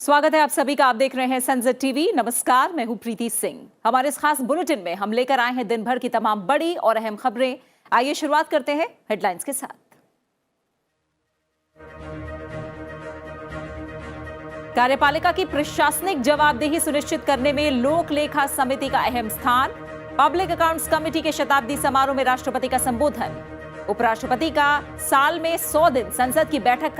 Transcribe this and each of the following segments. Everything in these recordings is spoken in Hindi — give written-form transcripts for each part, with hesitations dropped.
स्वागत है आप सभी का। आप देख रहे हैं संसद टीवी। नमस्कार, मैं हूं प्रीति सिंह। हमारे इस खास बुलेटिन में हम लेकर आए हैं दिन भर की तमाम बड़ी और अहम खबरें। आइए शुरुआत करते हैं हेडलाइंस के साथ। कार्यपालिका की प्रशासनिक जवाबदेही सुनिश्चित करने में लोक लेखा समिति का अहम स्थान। पब्लिक अकाउंट्स कमेटी के शताब्दी समारोह में राष्ट्रपति का संबोधन। उपराष्ट्रपति का साल में 100 दिन संसद की बैठक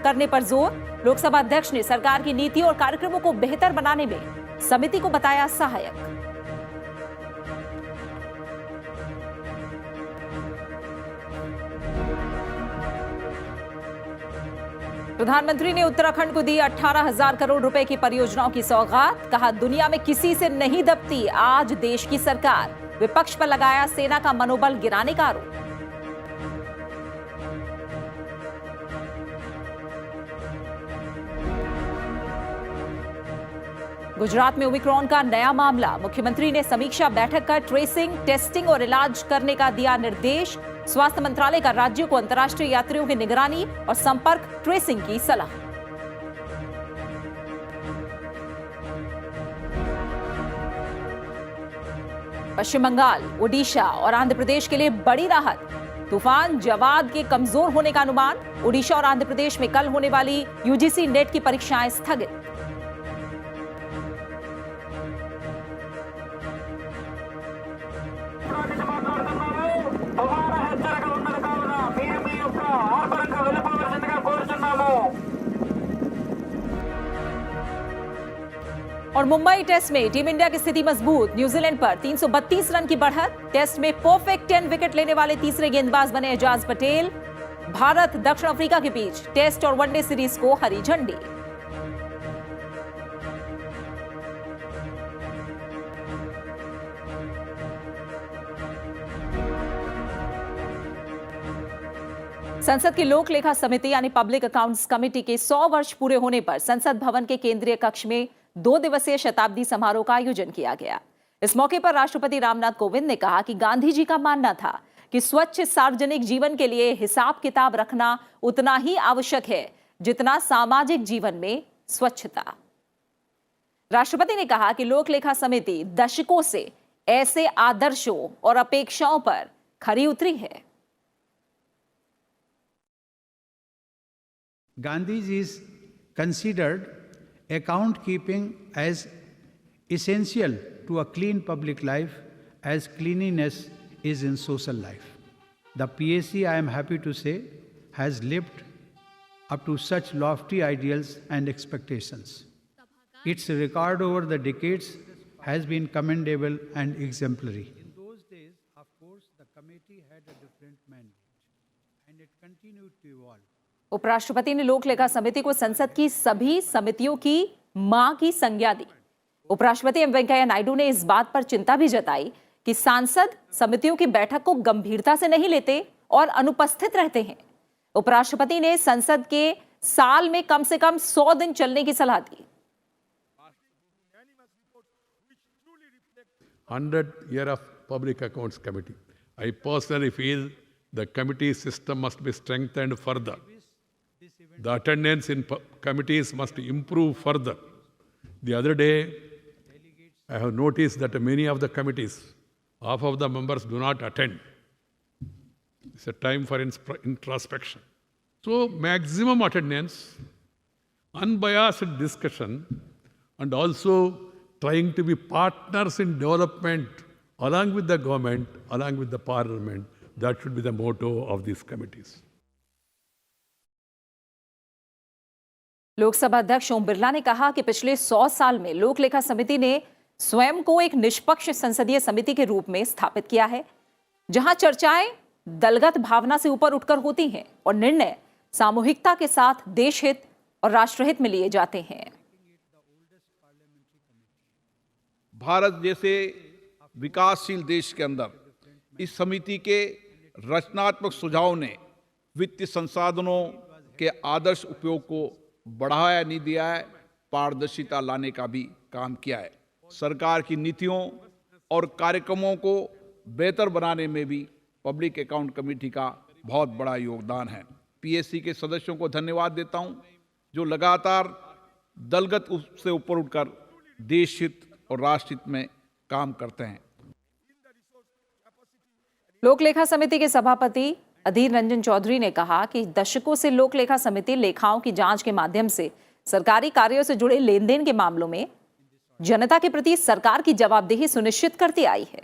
करने पर जोर। लोकसभा अध्यक्ष ने सरकार की नीतियों और कार्यक्रमों को बेहतर बनाने में समिति को बताया सहायक। प्रधानमंत्री ने उत्तराखंड को दी 18,000 करोड़ रुपए की परियोजनाओं की सौगात। कहा, दुनिया में किसी से नहीं दबती आज देश की सरकार। विपक्ष पर लगाया सेना का मनोबल गिराने का आरोप। गुजरात में ओमिक्रॉन का नया मामला। मुख्यमंत्री ने समीक्षा बैठक कर ट्रेसिंग, टेस्टिंग और इलाज करने का दिया निर्देश। स्वास्थ्य मंत्रालय का राज्यों को अंतर्राष्ट्रीय यात्रियों की निगरानी और संपर्क ट्रेसिंग की सलाह। पश्चिम बंगाल, ओडिशा और आंध्र प्रदेश के लिए बड़ी राहत। तूफान जवाद के कमजोर होने का अनुमान। ओडिशा और आंध्र प्रदेश में कल होने वाली यूजीसी नेट की परीक्षाएं स्थगित। और मुंबई टेस्ट में टीम इंडिया की स्थिति मजबूत। न्यूजीलैंड पर 332 रन की बढ़त। टेस्ट में परफेक्ट 10 विकेट लेने वाले तीसरे गेंदबाज बने एजाज पटेल। भारत दक्षिण अफ्रीका के बीच टेस्ट और वनडे सीरीज को हरी झंडी। संसद की लोक लेखा समिति यानी पब्लिक अकाउंट्स कमेटी के 100 वर्ष पूरे होने पर संसद भवन के केंद्रीय कक्ष में 2 दिवसीय शताब्दी समारोह का आयोजन किया गया। इस मौके पर राष्ट्रपति रामनाथ कोविंद ने कहा कि गांधी जी का मानना था कि स्वच्छ सार्वजनिक जीवन के लिए हिसाब किताब रखना उतना ही आवश्यक है जितना सामाजिक जीवन में स्वच्छता। राष्ट्रपति ने कहा कि लोक लेखा समिति दशकों से ऐसे आदर्शों और अपेक्षाओं पर खरी उतरी है। Gandhi is considered account keeping as essential to a clean public life as cleanliness is in social life. The PAC, I am happy to say, has lived up to such lofty ideals and expectations. Its record over the decades has been commendable and exemplary. In those days, of course, the committee had a different mandate and it continued to evolve. उपराष्ट्रपति ने लोक लेखा समिति को संसद की सभी समितियों की मां की संज्ञा दी। उपराष्ट्रपति एम वेंकैया नायडू ने इस बात पर चिंता भी जताई कि सांसद समितियों की बैठक को गंभीरता से नहीं लेते और अनुपस्थित रहते हैं। उपराष्ट्रपति ने संसद के साल में कम से कम 100 दिन चलने की सलाह दी। 100 year of Public Accounts Committee. I personally feel the committee system must be strengthened further. The attendance in committees must improve further. The other day, I have noticed that many of the committees, half of the members do not attend. It's a time for introspection. So, maximum attendance, unbiased discussion, and also trying to be partners in development along with the government, along with the parliament. That should be the motto of these committees. Lok Sabha अध्यक्ष ओम बिरला ने कहा कि पिछले 100 साल में लोक लेखा समिति ने स्वयं को एक निष्पक्ष संसदीय समिति के रूप में स्थापित किया है, जहां चर्चाएं दलगत भावना से ऊपर उठकर होती हैं और निर्णय सामूहिकता के साथ देश हित और राष्ट्रहित में लिए जाते हैं। भारत जैसे विकासशील देश के अंदर इस समिति के रचनात्मक सुझाव ने वित्तीय संसाधनों के आदर्श उपयोग को बढ़ाया नहीं दिया है, पारदर्शिता लाने का भी काम किया है। सरकार की नीतियों और कार्यक्रमों को बेहतर बनाने में भी पब्लिक अकाउंट कमेटी का बहुत बड़ा योगदान है। पीएससी के सदस्यों को धन्यवाद देता हूं, जो लगातार दलगत से ऊपर उठकर देश हित और राष्ट्र हित में काम करते हैं। लोक लेखा समिति के सभापति अधीर रंजन चौधरी ने कहा कि दशकों से लोक लेखा समिति लेखाओं की जांच के माध्यम से सरकारी कार्यों से जुड़े लेन देन के मामलों में जनता के प्रति सरकार की जवाबदेही सुनिश्चित करती आई है।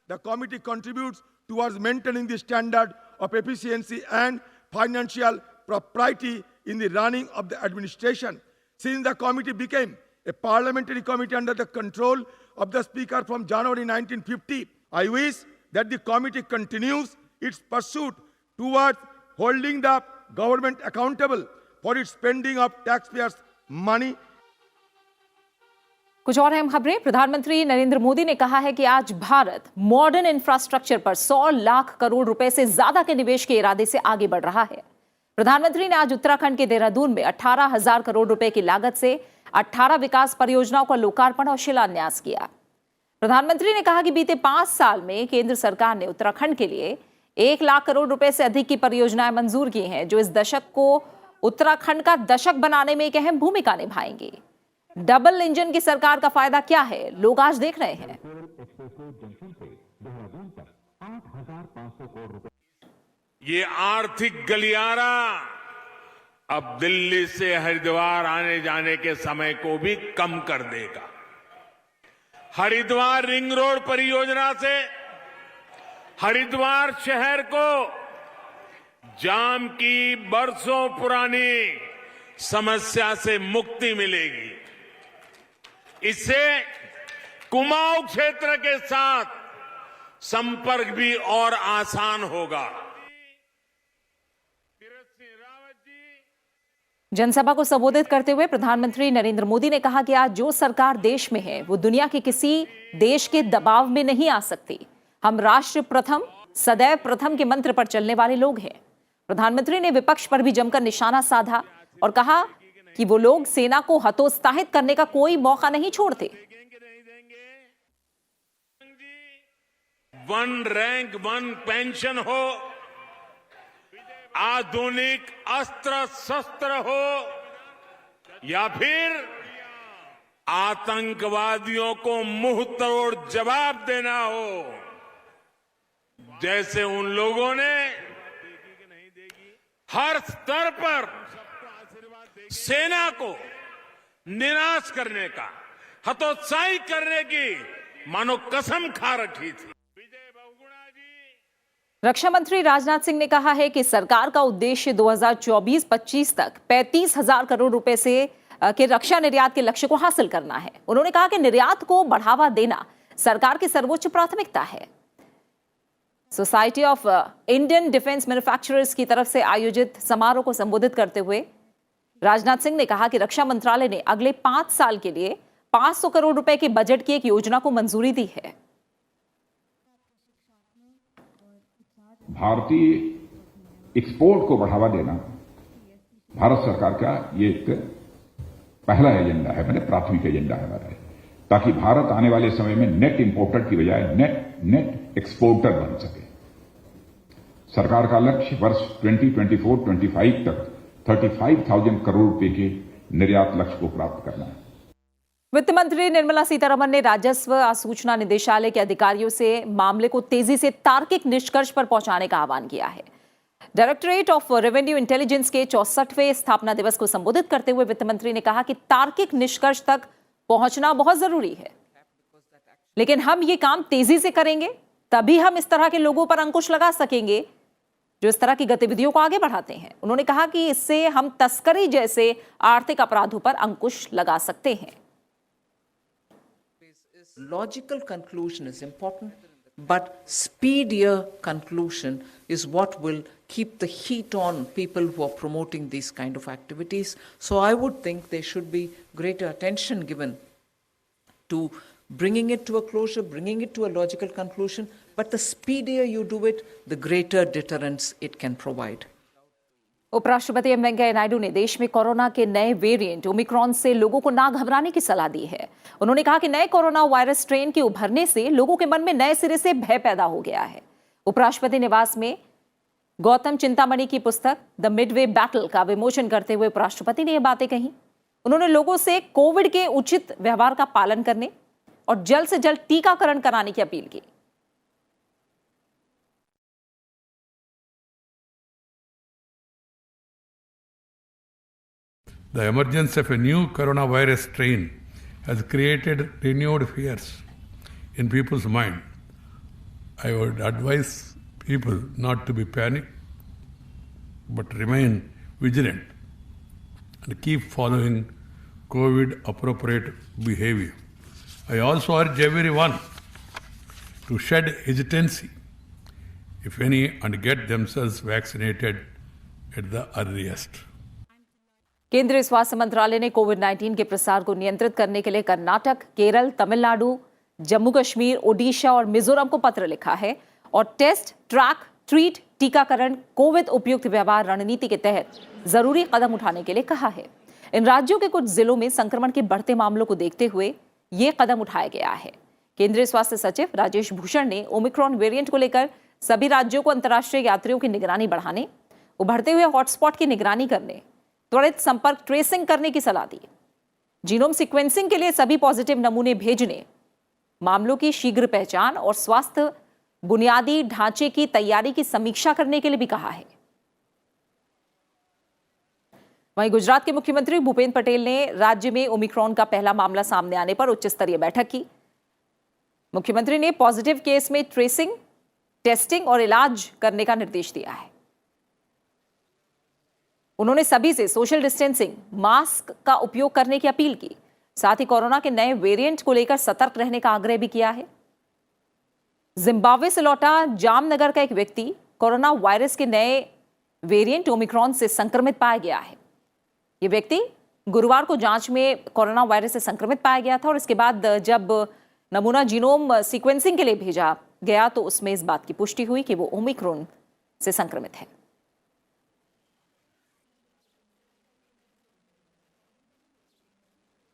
The committee contributes towards maintaining the standard of efficiency and financial propriety in the running of the administration. Since the committee became a parliamentary committee under the control of the Speaker from January 1950, I wish that the committee continues its pursuit towards holding the government accountable for its spending of taxpayers' money. कुछ और अहम खबरें। प्रधानमंत्री नरेंद्र मोदी ने कहा है कि आज भारत मॉडर्न इंफ्रास्ट्रक्चर पर 100 लाख करोड़ रुपए से ज्यादा के निवेश के इरादे से आगे बढ़ रहा है। प्रधानमंत्री ने आज उत्तराखंड के देहरादून में 18,000 करोड़ रुपए की लागत से 18 विकास परियोजनाओं का लोकार्पण और शिलान्यास किया। प्रधानमंत्री ने कहा कि बीते 5 साल में केंद्र सरकार ने उत्तराखंड के लिए 1 लाख करोड़ रुपए से अधिक की परियोजनाएं मंजूर की हैं, जो इस दशक को उत्तराखंड का दशक बनाने में एक अहम भूमिका निभाएंगी। डबल इंजन की सरकार का फायदा क्या है, लोग आज देख रहे हैं। ये आर्थिक गलियारा अब दिल्ली से हरिद्वार आने जाने के समय को भी कम कर देगा। हरिद्वार रिंग रोड परियोजना से हरिद्वार शहर को जाम की बरसों पुरानी समस्या से मुक्ति मिलेगी। इससे कुमाऊं क्षेत्र के साथ संपर्क भी और आसान होगा। जनसभा को संबोधित करते हुए प्रधानमंत्री नरेंद्र मोदी ने कहा कि आज जो सरकार देश में है वो दुनिया के किसी देश के दबाव में नहीं आ सकती। हम राष्ट्र प्रथम, सदैव प्रथम के मंत्र पर चलने वाले लोग हैं। प्रधानमंत्री ने विपक्ष पर भी जमकर निशाना साधा और कहा कि वो लोग सेना को हतोत्साहित करने का कोई मौका नहीं छोड़ते। वन रैंक वन पेंशन हो, आधुनिक अस्त्र शस्त्र हो या फिर आतंकवादियों को मुंह तोड़ जवाब देना हो, जैसे उन लोगों ने हर स्तर पर सेना को निराश करने का, हतोत्साहित करने की मानो कसम खा रखी थी। रक्षा मंत्री राजनाथ सिंह ने कहा है कि सरकार का उद्देश्य 2024-25 तक 35,000 करोड़ रुपए से के रक्षा निर्यात के लक्ष्य को हासिल करना है। उन्होंने कहा कि निर्यात को बढ़ावा देना सरकार की सर्वोच्च प्राथमिकता है। Society of Indian defence manufacturers की तरफ से आयोजित समारोह को संबोधित करते हुए राजनाथ सिंह ने कहा कि रक्षा मंत्रालय ने अगले 5 साल के लिए 500 करोड़ रुपए के बजट की एक योजना को मंजूरी दी है। भारतीय एक्सपोर्ट को बढ़ावा देना भारत सरकार का ये एक पहला एजेंडा है, मैंने प्राथमिक एजेंडा है हमारा, ताकि भारत आने वाले समय में नेट इंपोर्टर की बजाय नेट एक्सपोर्टर बन सके। सरकार का लक्ष्य वर्ष 2024-25 तक 35,000 करोड़ रुपए के निर्यात लक्ष्य को प्राप्त करना है। वित्त मंत्री निर्मला सीतारमण ने राजस्व आसूचना निदेशालय के अधिकारियों से मामले को तेजी से तार्किक निष्कर्ष पर पहुंचाने का आह्वान किया है। डायरेक्टरेट ऑफ रेवेन्यू इंटेलिजेंस के 64वें स्थापना दिवस को संबोधित करते हुए वित्त मंत्री ने कहा कि तार्किक निष्कर्ष तक पहुंचना बहुत जरूरी है, लेकिन हम ये काम तेजी से करेंगे तभी हम इस तरह के लोगों पर अंकुश लगा सकेंगे जो इस तरह की गतिविधियों को आगे बढ़ाते हैं। उन्होंने कहा कि इससे हम तस्करी जैसे आर्थिक अपराधों पर अंकुश लगा सकते हैं। Logical conclusion is important, but speedier conclusion is what will keep the heat on people who are promoting these kind of activities. So I would think there should be greater attention given to bringing it to a closure, bringing it to a logical conclusion, but the speedier you do it, the greater deterrence it can provide. उपराष्ट्रपति एम वेंकैया नायडू ने देश में कोरोना के नए वेरिएंट ओमिक्रॉन से लोगों को ना घबराने की सलाह दी है। उन्होंने कहा कि नए कोरोना वायरस स्ट्रेन के उभरने से लोगों के मन में नए सिरे से भय पैदा हो गया है। उपराष्ट्रपति निवास में गौतम चिंतामणि की पुस्तक द मिडवे बैटल का विमोचन करते हुए उपराष्ट्रपति ने ये बातें कही। उन्होंने लोगों से कोविड के उचित व्यवहार का पालन करने और जल्द से जल्द टीकाकरण कराने की अपील की। The emergence of a new coronavirus strain has created renewed fears in people's mind. I would advise people not to be panicked, but remain vigilant and keep following COVID appropriate behavior. I also urge everyone to shed hesitancy, if any, and get themselves vaccinated at the earliest. केंद्रीय स्वास्थ्य मंत्रालय ने कोविड-19 के प्रसार को नियंत्रित करने के लिए कर्नाटक, केरल, तमिलनाडु, जम्मू कश्मीर, ओडिशा और मिजोरम को पत्र लिखा है और टेस्ट, ट्रैक, ट्रीट, टीकाकरण, कोविड उपयुक्त व्यवहार रणनीति के तहत जरूरी कदम उठाने के लिए कहा है। इन राज्यों के कुछ जिलों में संक्रमण के बढ़ते मामलों को देखते हुए ये कदम उठाया गया है। केंद्रीय स्वास्थ्य सचिव राजेश भूषण ने ओमिक्रॉन वेरिएंट को लेकर सभी राज्यों को अंतर्राष्ट्रीय यात्रियों की निगरानी बढ़ाने, उभरते हुए हॉटस्पॉट की निगरानी करने, त्वरित संपर्क ट्रेसिंग करने की सलाह दी। जीनोम सीक्वेंसिंग के लिए सभी पॉजिटिव नमूने भेजने, मामलों की शीघ्र पहचान और स्वास्थ्य बुनियादी ढांचे की तैयारी की समीक्षा करने के लिए भी कहा है। वहीं गुजरात के मुख्यमंत्री भूपेंद्र पटेल ने राज्य में ओमिक्रॉन का पहला मामला सामने आने पर उच्च स्तरीय बैठक की। मुख्यमंत्री ने पॉजिटिव केस में ट्रेसिंग, टेस्टिंग और इलाज करने का निर्देश दिया है। उन्होंने सभी से सोशल डिस्टेंसिंग, मास्क का उपयोग करने की अपील की। साथ ही कोरोना के नए वेरिएंट को लेकर सतर्क रहने का आग्रह भी किया है। जिम्बाब्वे से लौटा जामनगर का एक व्यक्ति कोरोना वायरस के नए वेरिएंट ओमिक्रॉन से संक्रमित पाया गया है। ये व्यक्ति गुरुवार को जांच में कोरोना वायरस से संक्रमित पाया गया था और इसके बाद जब नमूना जीनोम सीक्वेंसिंग के लिए भेजा गया तो उसमें इस बात की पुष्टि हुई कि वो ओमिक्रॉन से संक्रमित है।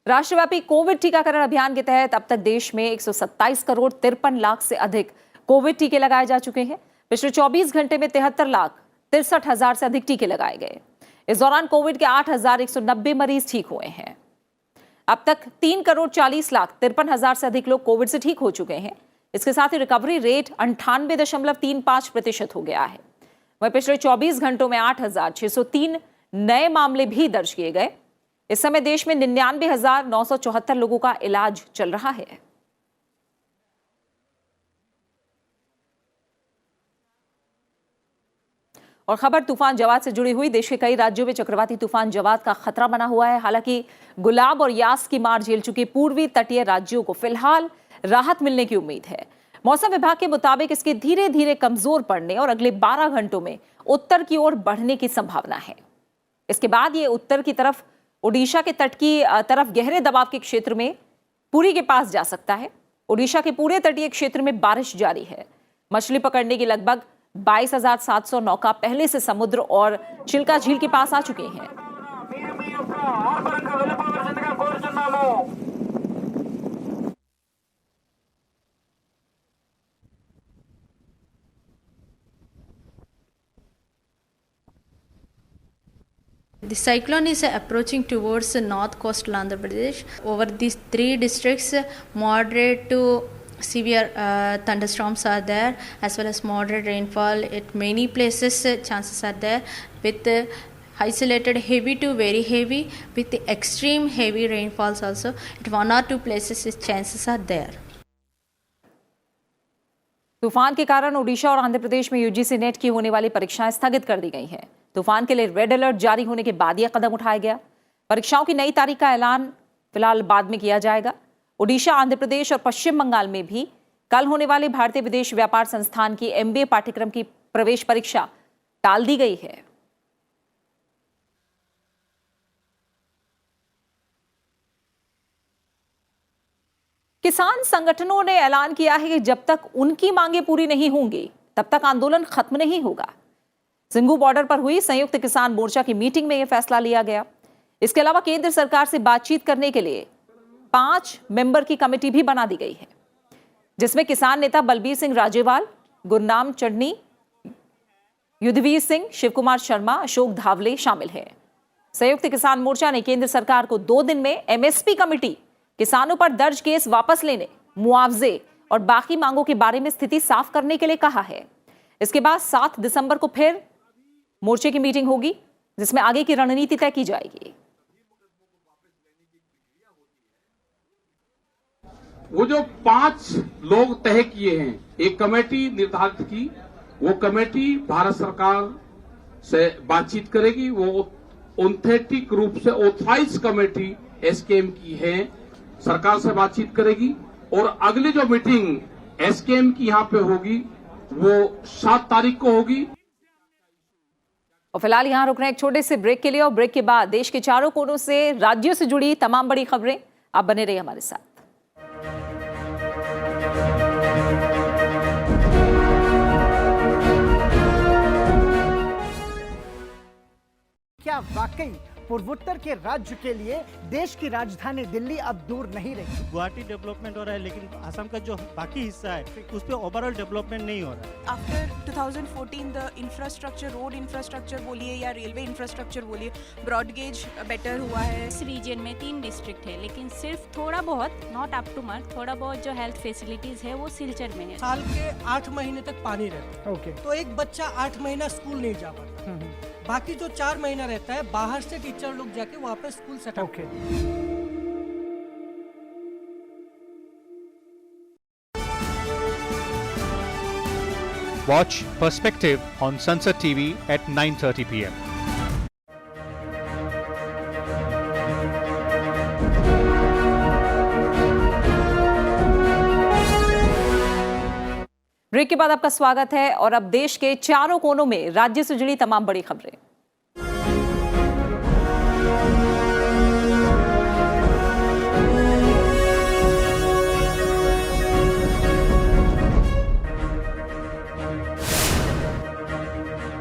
राष्ट्रव्यापी कोविड टीकाकरण अभियान के तहत अब तक देश में 127 करोड़ 53 लाख से अधिक कोविड टीके लगाए जा चुके हैं। पिछले 24 घंटे में 73 लाख 63 हजार से अधिक टीके लगाए गए। इस दौरान कोविड के 8,190 मरीज ठीक हुए हैं। अब तक 3 करोड़ 40 लाख 53 हजार से अधिक लोग कोविड से ठीक हो चुके हैं। इसके साथ ही रिकवरी रेट 98.35% हो गया है। वहीं पिछले 24 घंटों में 8,603 नए मामले भी दर्ज किए गए। इस समय देश में 99,974 लोगों का इलाज चल रहा है। और खबर तूफान जवाद से जुड़ी हुई। देश के कई राज्यों में चक्रवाती तूफान जवाद का खतरा बना हुआ है। हालांकि गुलाब और यास की मार झेल चुके पूर्वी तटीय राज्यों को फिलहाल राहत मिलने की उम्मीद है। मौसम विभाग के मुताबिक इसके धीरे धीरे कमजोर पड़ने और अगले 12 घंटों में उत्तर की ओर बढ़ने की संभावना है। इसके बाद ये उत्तर की तरफ ओडिशा के तट की तरफ गहरे दबाव के क्षेत्र में पुरी के पास जा सकता है। ओडिशा के पूरे तटीय क्षेत्र में बारिश जारी है। मछली पकड़ने की लगभग 22,700 नौका पहले से समुद्र और चिल्का झील के पास आ चुके हैं। The cyclone is approaching towards the north coastal Andhra Pradesh. Over these 3 districts, moderate to severe thunderstorms are there, as well as moderate rainfall. At many places, chances are there with isolated heavy to very heavy, with the extreme heavy rainfalls also. At 1 or 2 places, chances are there. तूफान के कारण ओडिशा और आंध्र प्रदेश में यूजीसी नेट की होने वाली परीक्षाएं स्थगित कर दी गई हैं। तूफान के लिए रेड अलर्ट जारी होने के बाद यह कदम उठाया गया। परीक्षाओं की नई तारीख का ऐलान फिलहाल बाद में किया जाएगा। ओडिशा, आंध्र प्रदेश और पश्चिम बंगाल में भी कल होने वाले भारतीय विदेश व्यापार संस्थान की MBA पाठ्यक्रम की प्रवेश परीक्षा टाल दी गई है। किसान संगठनों ने ऐलान किया है कि जब तक उनकी मांगें पूरी नहीं होंगी तब तक आंदोलन खत्म नहीं होगा। सिंघू बॉर्डर पर हुई संयुक्त किसान मोर्चा की मीटिंग में यह फैसला लिया गया। इसके अलावा केंद्र सरकार से बातचीत करने के लिए 5 मेंबर की कमेटी भी बना दी गई है, जिसमें किसान नेता बलबीर सिंह राजेवाल, गुरनाम चढ़नी, युद्धवीर सिंह, शिवकुमार शर्मा, अशोक धावले शामिल हैं। संयुक्त किसान मोर्चा ने केंद्र सरकार को 2 दिन में एमएसपी कमेटी, किसानों पर दर्ज केस वापस लेने, मुआवजे और बाकी मांगों के बारे में स्थिति साफ करने के लिए कहा है। इसके बाद 7 दिसंबर को फिर मोर्चे की मीटिंग होगी, जिसमें आगे की रणनीति तय की जाएगी। वो जो 5 लोग तय किए हैं, एक कमेटी निर्धारित की, वो कमेटी भारत सरकार से बातचीत करेगी। वो ऑथेंटिक रूप से ऑथराइज कमेटी एसकेएम की है, सरकार से बातचीत करेगी। और अगली जो मीटिंग एसकेएम की यहाँ पे होगी वो 7 तारीख को होगी। और फिलहाल यहां रुक रहे हैं एक छोटे से ब्रेक के लिए, और ब्रेक के बाद देश के चारों कोनों से राज्यों से जुड़ी तमाम बड़ी खबरें। आप बने रहिए हमारे साथ। क्या वाकई पूर्वोत्तर के राज्य के लिए देश की राजधानी दिल्ली अब दूर नहीं रही? गुवाहाटी डेवलपमेंट हो रहा है, लेकिन असम का जो बाकी हिस्सा है उस पर ओवरऑल डेवलपमेंट नहीं हो रहा है। After 2014 the infrastructure, road infrastructure बोलिए या रेलवे इंफ्रास्ट्रक्चर बोलिए, ब्रॉडगेज बेटर हुआ है। इस रीजन में 3 डिस्ट्रिक्ट है, लेकिन सिर्फ थोड़ा बहुत, नॉट अप टू मार्क, थोड़ा बहुत जो हेल्थ फैसिलिटीज है वो सिलचर में है। साल के 8 महीने तक पानी रहता है। ओके। तो एक बच्चा 8 महीना स्कूल नहीं जा पाता। बाकी जो 4 महीना रहता है, बाहर से टीचर लोग जाके वहाँ पे school setup. Okay. Watch Perspective on Sunset TV at 9:30 p.m. Break के बाद आपका स्वागत है, और अब देश के चारों कोनों में राज्य से जुड़ी तमाम बड़ी खबरें।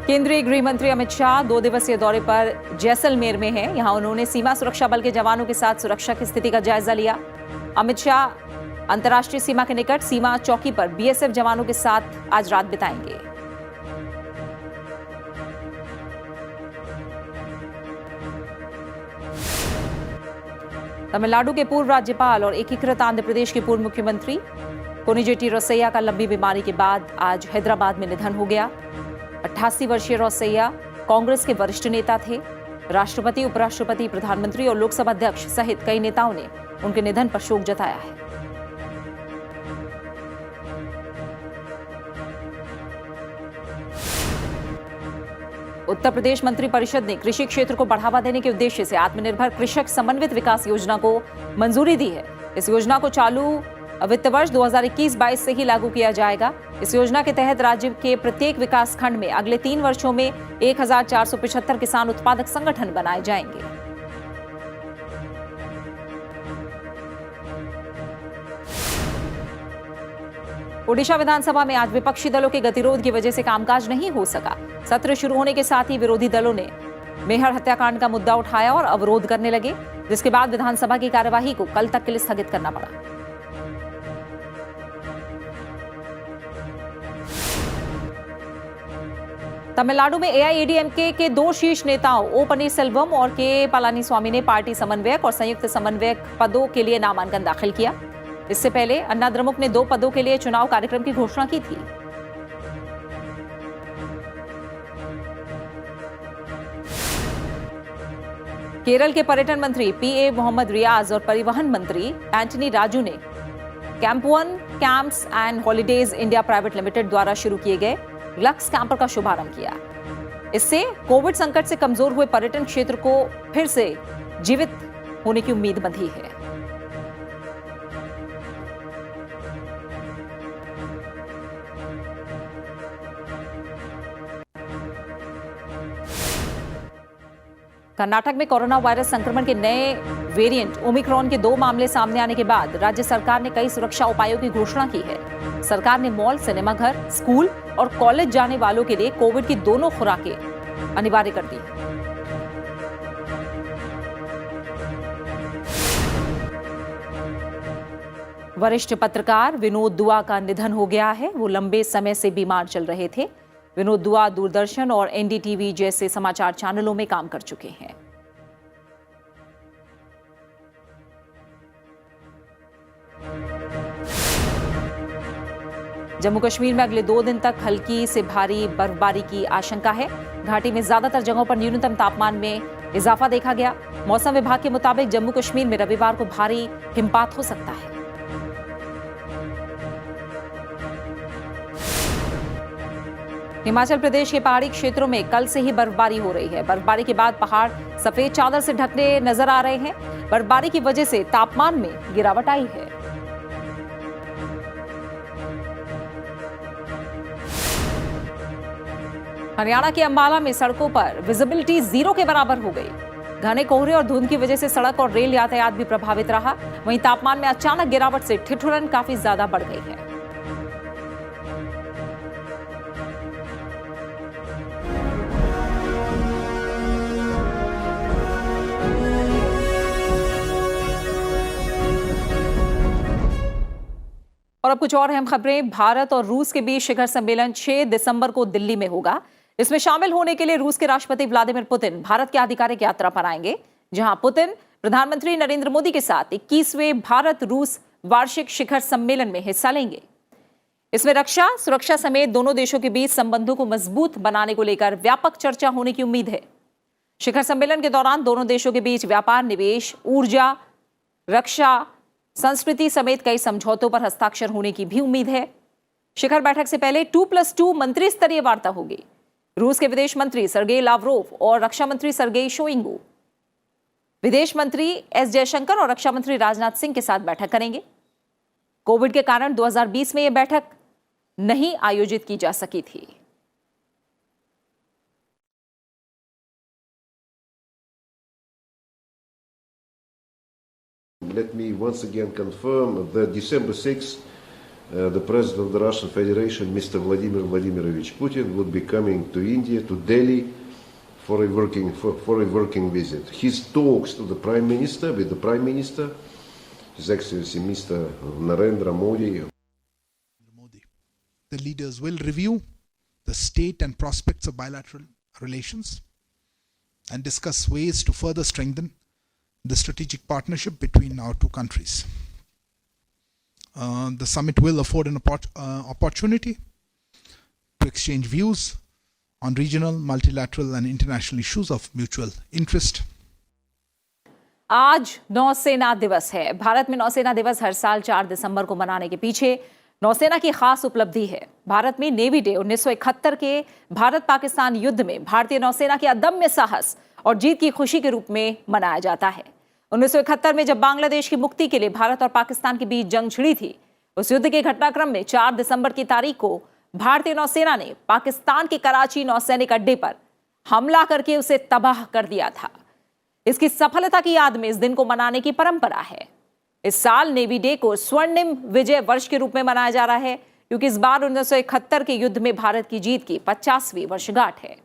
केंद्रीय गृह मंत्री अमित शाह 2 दिवसीय दौरे पर जैसलमेर में हैं। यहां उन्होंने सीमा सुरक्षा बल के जवानों के साथ सुरक्षा की स्थिति का जायजा लिया। अमित शाह अंतर्राष्ट्रीय सीमा के निकट सीमा चौकी पर बीएसएफ जवानों के साथ आज रात बिताएंगे। तमिलनाडु के पूर्व राज्यपाल और एकीकृत आंध्र प्रदेश के पूर्व मुख्यमंत्री कोनिजेटी रोसैया का लंबी बीमारी के बाद आज हैदराबाद में निधन हो गया। 88 वर्षीय रोसैया कांग्रेस के वरिष्ठ नेता थे। राष्ट्रपति, उपराष्ट्रपति, प्रधानमंत्री और लोकसभा अध्यक्ष सहित कई नेताओं ने उनके निधन पर शोक जताया है। उत्तर प्रदेश मंत्रिपरिषद ने कृषि क्षेत्र को बढ़ावा देने के उद्देश्य से आत्मनिर्भर कृषक समन्वित विकास योजना को मंजूरी दी है। इस योजना को चालू वित्त वर्ष 2021-22 से ही लागू किया जाएगा। इस योजना के तहत राज्य के प्रत्येक विकास खंड में अगले 3 वर्षों में 1475 किसान उत्पादक संगठन बनाए जाएंगे। ओडिशा विधानसभा में आज विपक्षी दलों के गतिरोध की वजह से कामकाज नहीं हो सका। सत्र शुरू होने के साथ ही विरोधी दलों ने मेहर हत्याकांड का मुद्दा उठाया और अवरोध करने लगे, जिसके बाद विधानसभा की कार्यवाही को कल तक के लिए स्थगित करना पड़ा। तमिलनाडु में एआईएडीएमके के 2 शीर्ष नेताओं ओ पनीरसेल्वम और के पलानीस्वामी ने पार्टी समन्वयक और संयुक्त समन्वयक पदों के लिए नामांकन दाखिल किया। इससे पहले अन्ना द्रमुक ने 2 पदों के लिए चुनाव कार्यक्रम की घोषणा की थी। केरल के पर्यटन मंत्री पीए मोहम्मद रियाज और परिवहन मंत्री एंटनी राजू ने camp 1 camps and holidays India private limited द्वारा शुरू किए गए लक्स कैंपर का शुभारंभ किया। इससे कोविड संकट से कमजोर हुए पर्यटन क्षेत्र को फिर से जीवित होने की उम्मीद बंधी है। कर्नाटक में कोरोना वायरस संक्रमण के नए वेरिएंट ओमिक्रॉन के 2 मामले सामने आने के बाद राज्य सरकार ने कई सुरक्षा उपायों की घोषणा की है। सरकार ने मॉल, सिनेमाघर, स्कूल और कॉलेज जाने वालों के लिए कोविड की दोनों खुराकें अनिवार्य कर दी है। वरिष्ठ पत्रकार विनोद दुआ का निधन हो गया है। वो लंबे समय से बीमार चल रहे थे। विनोद दुआ दूरदर्शन और एनडीटीवी जैसे समाचार चैनलों में काम कर चुके हैं। जम्मू कश्मीर में अगले 2 दिन तक हल्की से भारी बर्फबारी की आशंका है। घाटी में ज्यादातर जगहों पर न्यूनतम तापमान में इजाफा देखा गया। मौसम विभाग के मुताबिक जम्मू कश्मीर में रविवार को भारी हिमपात हो सकता है। हिमाचल प्रदेश के पहाड़ी क्षेत्रों में कल से ही बर्फबारी हो रही है। बर्फबारी के बाद पहाड़ सफेद चादर से ढकने नजर आ रहे हैं। बर्फबारी की वजह से तापमान में गिरावट आई है। हरियाणा के अंबाला में सड़कों पर विजिबिलिटी 0 के बराबर हो गई। घने कोहरे और धुंध की वजह से सड़क और रेल यातायात भी प्रभावित रहा। वहीं तापमान में अचानक गिरावट से ठिठुरन काफी ज्यादा बढ़ गई है। और अब कुछ और अहम खबरें। भारत और रूस के बीच शिखर सम्मेलन 6 दिसंबर को दिल्ली में होगा। इसमें शामिल होने के लिए रूस के राष्ट्रपति व्लादिमीर पुतिन भारत की आधिकारिक यात्रा पर आएंगे, जहां पुतिन प्रधानमंत्री नरेंद्र मोदी के साथ 21वें भारत रूस वार्षिक शिखर सम्मेलन में हिस्सा लेंगे। इसमें रक्षा सुरक्षा समेत दोनों देशों के बीच संबंधों को मजबूत बनाने को लेकर व्यापक चर्चा होने की उम्मीद है। शिखर सम्मेलन के दौरान दोनों देशों के बीच व्यापार, निवेश, ऊर्जा, रक्षा, संस्कृति समेत कई समझौतों पर हस्ताक्षर होने की भी उम्मीद है। शिखर बैठक से पहले 2+2 मंत्री स्तरीय वार्ता होगी। रूस के विदेश मंत्री सर्गेई लावरोव और रक्षा मंत्री सर्गेई शोइगु विदेश मंत्री एस जयशंकर और रक्षा मंत्री राजनाथ सिंह के साथ बैठक करेंगे। कोविड के कारण 2020 में यह बैठक नहीं आयोजित की जा सकी थी। Let me once again confirm that December 6th, the President of the Russian Federation, Mr. Vladimir Vladimirovich Putin, would be coming to India, to Delhi, for a working visit. His talks to the Prime Minister, with the Prime Minister, His Excellency Mr. Narendra Modi. The leaders will review the state and prospects of bilateral relations and discuss ways to further strengthen the strategic partnership between our two countries. The summit will afford an opportunity to exchange views on regional, multilateral and international issues of mutual interest. आज नौसेना दिवस है। भारत में नौसेना दिवस हर साल 4 दिसंबर को मनाने के पीछे नौसेना की खास उपलब्धि है। भारत में नेवी डे 1971 के भारत पाकिस्तान युद्ध में भारतीय नौसेना के अदम्य साहस और जीत की खुशी के रूप में मनाया जाता है। 1971 में जब बांग्लादेश की मुक्ति के लिए भारत और पाकिस्तान के बीच जंग छिड़ी थी, उस युद्ध के घटनाक्रम में 4 दिसंबर की तारीख को भारतीय नौसेना ने पाकिस्तान के कराची नौसैनिक अड्डे पर हमला करके उसे तबाह कर दिया था। इसकी सफलता की याद में इस दिन को मनाने की परंपरा है। इस साल नेवी डे को स्वर्णिम विजय वर्ष के रूप में मनाया जा रहा है, क्योंकि इस बार 1971 के युद्ध में भारत की जीत की 50वीं वर्षगांठ है।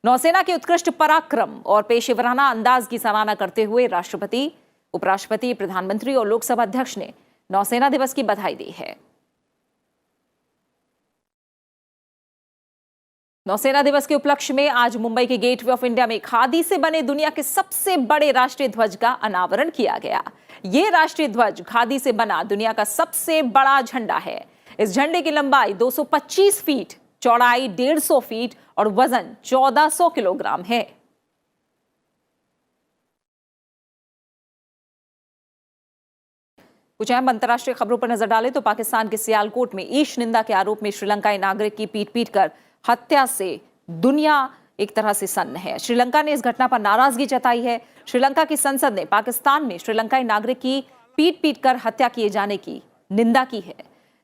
नौसेना के उत्कृष्ट पराक्रम और पेशेवराना अंदाज की सराहना करते हुए राष्ट्रपति, उपराष्ट्रपति, प्रधानमंत्री और लोकसभा अध्यक्ष ने नौसेना दिवस की बधाई दी है। नौसेना दिवस के उपलक्ष्य में आज मुंबई के गेटवे ऑफ इंडिया में खादी से बने दुनिया के सबसे बड़े राष्ट्रीय ध्वज का अनावरण किया गया। ये राष्ट्रीय ध्वज खादी से बना दुनिया का सबसे बड़ा झंडा है। इस झंडे की लंबाई 225 फीट, चौड़ाई 150 फीट और वजन 1400 किलोग्राम है। कुछ अहम अंतर्राष्ट्रीय खबरों पर नजर डालें तो पाकिस्तान के सियालकोट में ईश निंदा के आरोप में श्रीलंकाई नागरिक की पीट कर हत्या से दुनिया एक तरह से सन्न है। श्रीलंका ने इस घटना पर नाराजगी जताई है। श्रीलंका की संसद ने पाकिस्तान में श्रीलंकाई नागरिक की पीट कर हत्या किए जाने की निंदा की है।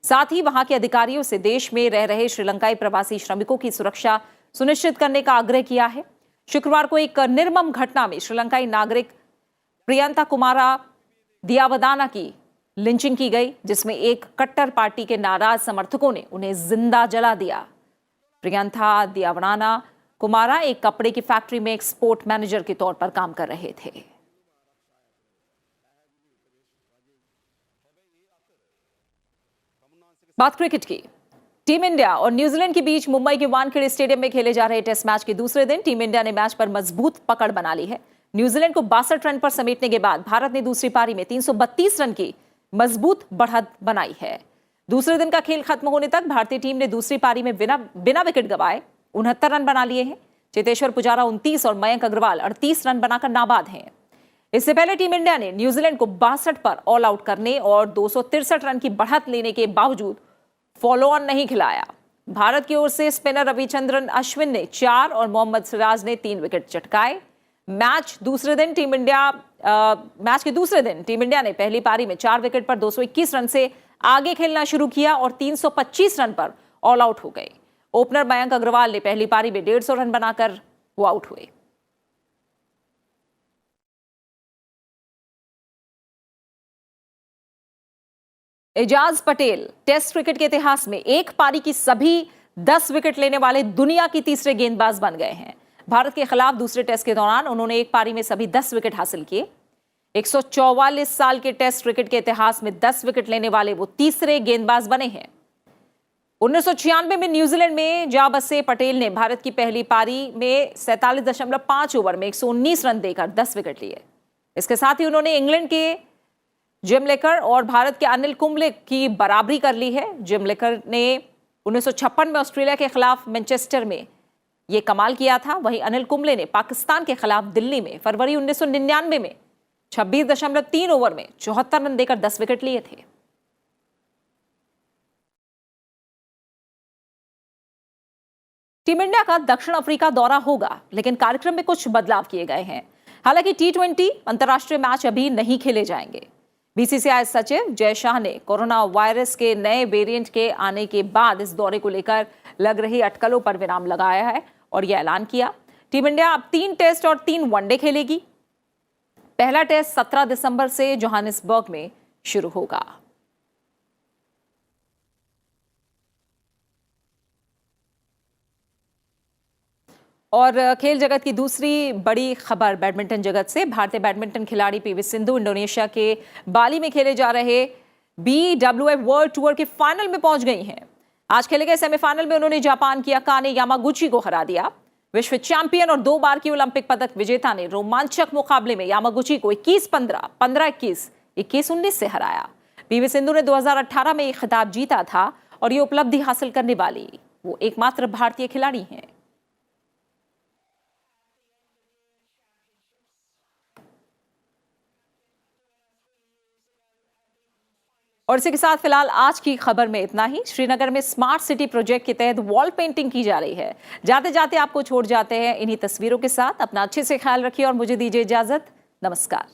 साथ ही वहां के अधिकारियों से देश में रह रहे श्रीलंकाई प्रवासी श्रमिकों की सुरक्षा सुनिश्चित करने का आग्रह किया है। शुक्रवार को एक निर्मम घटना में श्रीलंकाई नागरिक प्रियंता कुमारा दियावदाना की लिंचिंग की गई, जिसमें एक कट्टर पार्टी के नाराज समर्थकों ने उन्हें जिंदा जला दिया। प्रियंता दियावदाना कुमारा एक कपड़े की फैक्ट्री में एक्सपोर्ट मैनेजर के तौर पर काम कर रहे थे। बात क्रिकेट की। टीम इंडिया और न्यूजीलैंड के बीच मुंबई के वानखेड़े स्टेडियम में खेले जा रहे टेस्ट मैच के दूसरे दिन टीम इंडिया ने मैच पर मजबूत पकड़ बना ली है। न्यूजीलैंड को 62 रन पर समेटने के बाद भारत ने दूसरी पारी में 332 रन की मजबूत बढ़त बनाई है। दूसरे दिन का खेल खत्म होने तक भारतीय टीम ने दूसरी पारी में बिना विकेट गंवाए 69 रन बना लिए हैं। चेतेश्वर पुजारा 29 और मयंक अग्रवाल 38 रन बनाकर नाबाद हैं। इससे पहले टीम इंडिया ने न्यूजीलैंड को 62 पर ऑल आउट करने और 263 रन की बढ़त लेने के बावजूद फॉलो ऑन नहीं खिलाया। भारत की ओर से स्पिनर रविचंद्रन अश्विन ने 4 और मोहम्मद सिराज ने 3 विकेट चटकाए। मैच के दूसरे दिन टीम इंडिया ने पहली पारी में 4 विकेट पर 221 रन से आगे खेलना शुरू किया और 325 रन पर ऑल आउट हो गए। ओपनर मयंक अग्रवाल ने पहली पारी में 150 रन बनाकर वो आउट हुए। एजाज पटेल टेस्ट क्रिकेट के इतिहास में एक पारी की सभी 10 विकेट लेने वाले दुनिया की तीसरे गेंदबाज बन गए हैं। भारत के खिलाफ दूसरे टेस्ट के दौरान उन्होंने एक पारी में सभी 10 विकेट हासिल किए। 144 साल के टेस्ट क्रिकेट के इतिहास में 10 विकेट लेने वाले वो तीसरे गेंदबाज बने हैं। 1996 में न्यूजीलैंड में जा बसे पटेल ने भारत की पहली पारी में 47.5 ओवर में 119 रन देकर 10 विकेट लिए। इसके साथ ही उन्होंने इंग्लैंड के जिम लेकर और भारत के अनिल कुंबले की बराबरी कर ली है। जिम लेकर ने 1956 में ऑस्ट्रेलिया के खिलाफ मैनचेस्टर में ये कमाल किया था। वहीं अनिल कुंबले ने पाकिस्तान के खिलाफ दिल्ली में फरवरी 1999 में 26.3 ओवर में 74 रन देकर 10 विकेट लिए थे। टीम इंडिया का दक्षिण अफ्रीका दौरा होगा, लेकिन कार्यक्रम में कुछ बदलाव किए गए हैं। हालांकि T20 अंतर्राष्ट्रीय मैच अभी नहीं खेले जाएंगे। बीसीसीआई सचिव जय शाह ने कोरोना वायरस के नए वेरिएंट के आने के बाद इस दौरे को लेकर लग रही अटकलों पर विराम लगाया है और यह ऐलान किया। टीम इंडिया अब 3 टेस्ट और 3 वनडे खेलेगी। पहला टेस्ट 17 दिसंबर से जोहानिसबर्ग में शुरू होगा। और खेल जगत की दूसरी बड़ी खबर बैडमिंटन जगत से। भारतीय बैडमिंटन खिलाड़ी पीवी सिंधु इंडोनेशिया के बाली में खेले जा रहे BWF वर्ल्ड टूर के फाइनल में पहुंच गई हैं। आज खेले गए सेमीफाइनल में उन्होंने जापान की अकाने यामागुची को हरा दिया। विश्व चैंपियन और 2 बार की ओलंपिक पदक विजेता ने रोमांचक मुकाबले में यामागुची को 21-15, 15-21, 21-19 से हराया। पीवी सिंधु ने 2018 में ये खिताब जीता था और ये उपलब्धि हासिल करने वाली वो एकमात्र भारतीय खिलाड़ी हैं। और इसी के साथ फिलहाल आज की खबर में इतना ही। श्रीनगर में स्मार्ट सिटी प्रोजेक्ट के तहत वॉल पेंटिंग की जा रही है। जाते जाते आपको छोड़ जाते हैं इन्हीं तस्वीरों के साथ। अपना अच्छे से ख्याल रखिए और मुझे दीजिए इजाजत। नमस्कार।